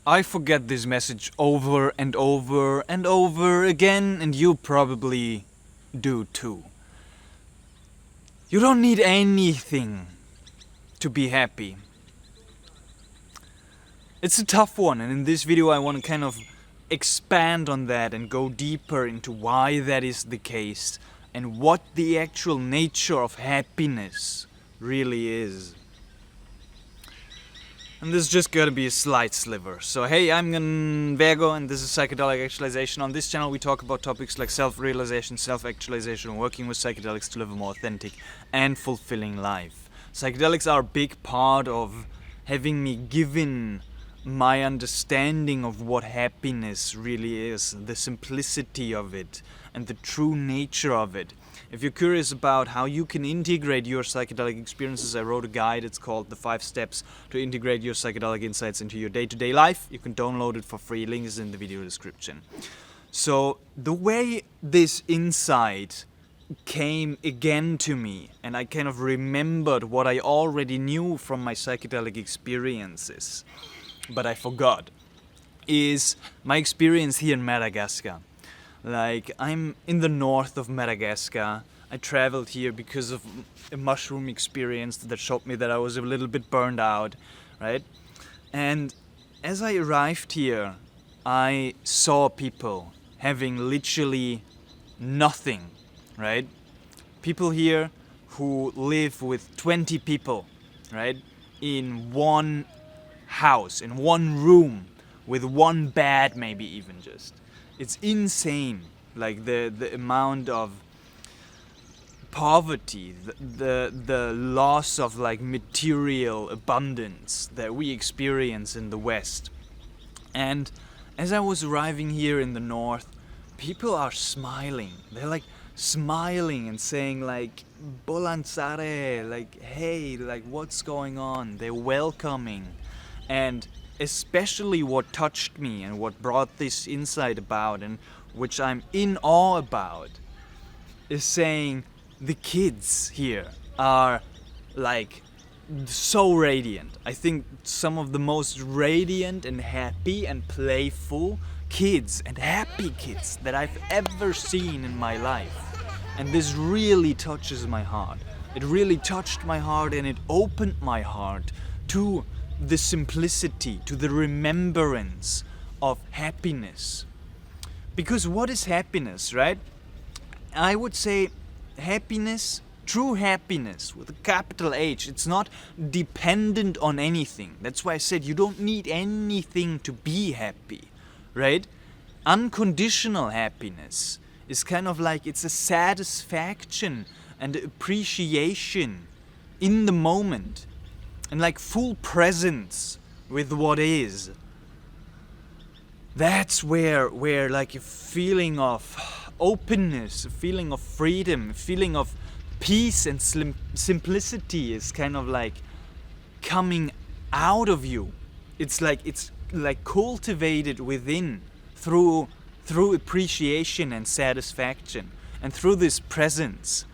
I forget this message over and over and over again, and you probably do too. You don't need anything to be happy. It's a tough one, and in this video I want to kind of expand on that and go deeper into why that is the case and what the actual nature of happiness really is. And this is just gonna be a slight sliver. So hey, I'm Vergo and this is Psychedelic Actualization. On this channel we talk about topics like self-realization, self-actualization, working with psychedelics to live a more authentic and fulfilling life. Psychedelics are a big part of having me given my understanding of what happiness really is, the simplicity of it and the true nature of it. If you're curious about how you can integrate your psychedelic experiences, I wrote a guide. It's called The 5 Steps to Integrate Your Psychedelic Insights into Your Day-to-Day Life. You can download it for free. Link is in the video description. So the way this insight came again to me, and I kind of remembered what I already knew from my psychedelic experiences, but I forgot, is my experience here in Madagascar. Like, I'm in the north of Madagascar. I traveled here because of a mushroom experience that showed me that I was a little bit burned out, right? And as I arrived here, I saw people having literally nothing, right? People here who live with 20 people, right? In one house, in one room, with one bed maybe even just. It's insane, like the amount of poverty, the loss of like material abundance that we experience in the West. And as I was arriving here in the north, people are smiling. They're like smiling and saying like "Bolansare," like hey, like what's going on? They're welcoming. And especially what touched me and what brought this insight about and which I'm in awe about is saying the kids here are like so radiant. I think some of the most radiant and happy and playful kids and happy kids that I've ever seen in my life. And this really touches my heart. It really touched my heart and it opened my heart to the simplicity, to the remembrance of happiness. Because what is happiness, right? I would say happiness, true happiness with a capital H, it's not dependent on anything. That's why I said you don't need anything to be happy, right? Unconditional happiness is kind of like it's a satisfaction and appreciation in the moment. And like full presence with what is. That's where like a feeling of openness, a feeling of freedom, a feeling of peace and simplicity is kind of like coming out of you. It's like cultivated within through appreciation and satisfaction and through this presence.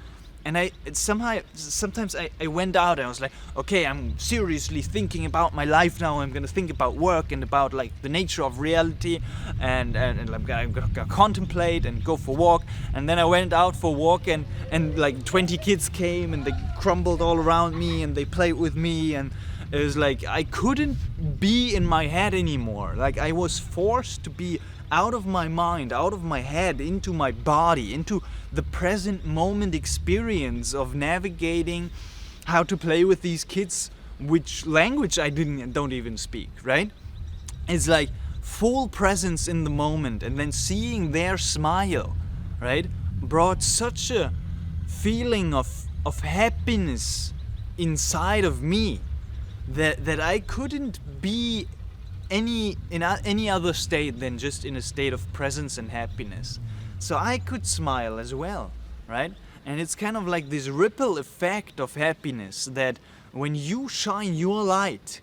And sometimes I went out and I was like, okay, I'm seriously thinking about my life now. I'm gonna think about work and about like the nature of reality, and I'm gonna contemplate and go for a walk. And then I went out for a walk and like 20 kids came and they crumbled all around me and they played with me, and it was like I couldn't be in my head anymore. Like I was forced to be out of my mind, out of my head, into my body, into the present moment experience of navigating how to play with these kids, which language I don't even speak, right? It's like full presence in the moment, and then seeing their smile, right, brought such a feeling of happiness inside of me that I couldn't be in any other state than just in a state of presence and happiness. So I could smile as well, right? And it's kind of like this ripple effect of happiness that when you shine your light,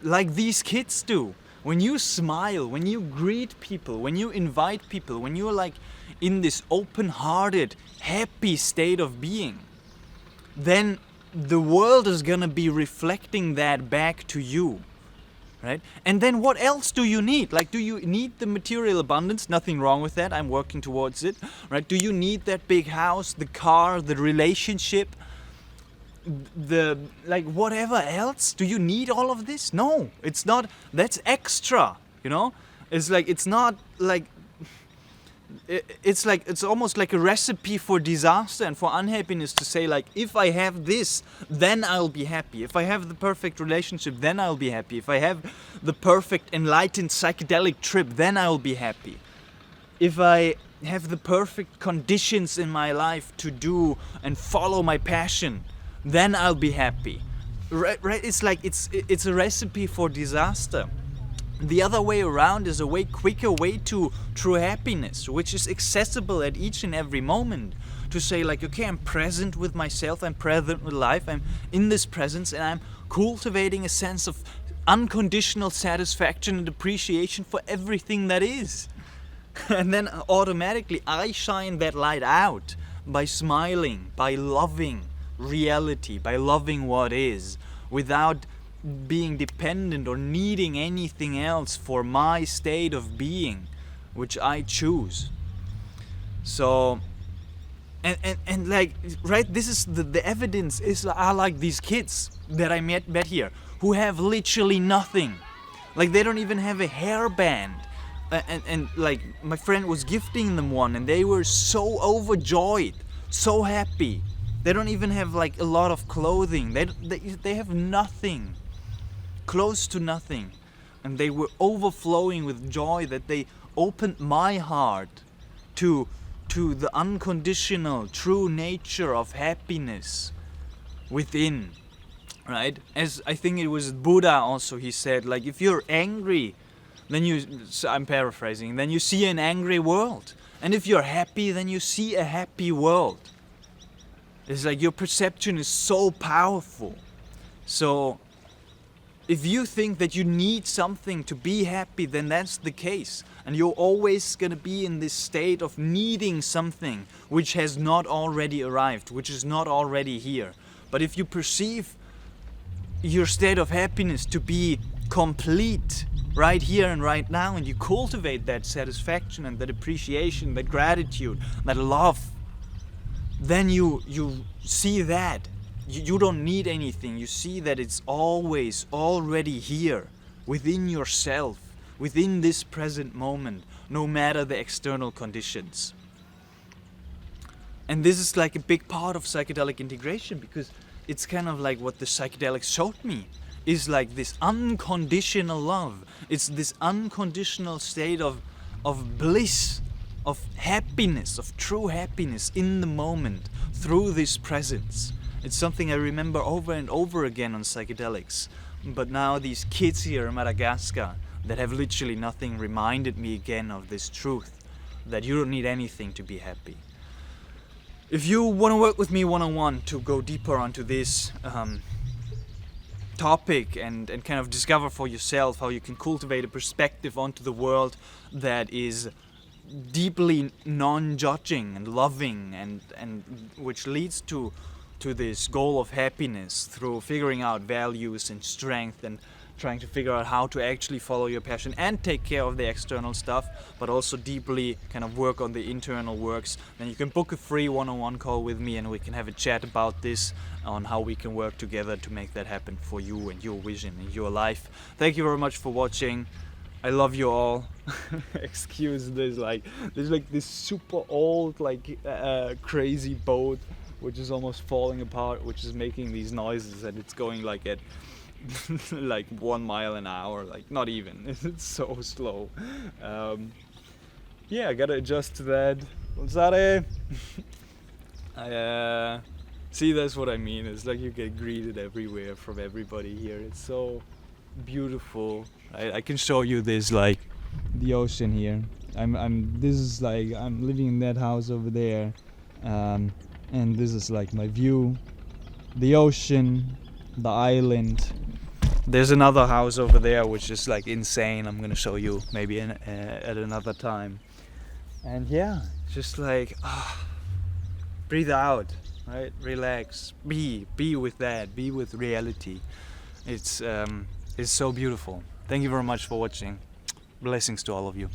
like these kids do, when you smile, when you greet people, when you invite people, when you're like in this open-hearted, happy state of being, then the world is gonna be reflecting that back to you. right? And then what else do you need? Like, do you need the material abundance? Nothing wrong with that. I'm working towards it, right? Do you need that big house, the car, the relationship, the, like, whatever else? Do you need all of this? No, it's not. That's extra, you know? It's like, it's not like, it's like, it's almost like a recipe for disaster and for unhappiness to say, like, if I have this, then I'll be happy. If I have the perfect relationship, then I'll be happy. If I have the perfect enlightened psychedelic trip, then I'll be happy. If I have the perfect conditions in my life to do and follow my passion, then I'll be happy. Right? It's like, it's a recipe for disaster. The other way around is a way quicker way to true happiness, which is accessible at each and every moment. To say, like, okay, I'm present with myself, I'm present with life, I'm in this presence, and I'm cultivating a sense of unconditional satisfaction and appreciation for everything that is. And then automatically I shine that light out by smiling, by loving reality, by loving what is, without being dependent or needing anything else for my state of being, which I choose. So, and like, right, this is the evidence is, are like these kids that I met here, who have literally nothing. Like, they don't even have a hairband. And like, my friend was gifting them one, and they were so overjoyed, so happy. They don't even have, like, a lot of clothing. They have nothing. Close to nothing, and they were overflowing with joy that they opened my heart to the unconditional true nature of happiness within, right? As I think it was Buddha also, he said, like, if you're angry, then I'm paraphrasing, then you see an angry world, and if you're happy, then you see a happy world. It's like your perception is so powerful. So if you think that you need something to be happy, then that's the case. And you're always going to be in this state of needing something which has not already arrived, which is not already here. But if you perceive your state of happiness to be complete right here and right now, and you cultivate that satisfaction and that appreciation, that gratitude, that love, then you see that. You don't need anything. You see that it's always already here, within yourself, within this present moment, no matter the external conditions. And this is like a big part of psychedelic integration, because it's kind of like what the psychedelics showed me, is like this unconditional love. It's this unconditional state of bliss, of happiness, of true happiness in the moment, through this presence. It's something I remember over and over again on psychedelics. But now these kids here in Madagascar that have literally nothing reminded me again of this truth, that you don't need anything to be happy. If you want to work with me one-on-one to go deeper onto this topic and kind of discover for yourself how you can cultivate a perspective onto the world that is deeply non-judging and loving, and which leads to this goal of happiness through figuring out values and strength and trying to figure out how to actually follow your passion and take care of the external stuff, but also deeply kind of work on the internal works, then you can book a free one-on-one call with me and we can have a chat about this, on how we can work together to make that happen for you and your vision and your life. Thank you very much for watching. I love you all. Excuse this, there's like this super old, crazy boat which is almost falling apart, which is making these noises, and it's going like at like 1 mile an hour, like not even. It's so slow. Yeah, I gotta adjust to that. Sorry. See, that's what I mean. It's like you get greeted everywhere from everybody here. It's so beautiful. I can show you this, like the ocean here. I'm living in that house over there, and this is like my view, the ocean, the island. There's another house over there which is like insane. I'm gonna show you maybe at another time. And yeah, just like breathe out, right? Relax, be with that, be with reality. It's so beautiful. Thank you very much for watching. Blessings to all of you.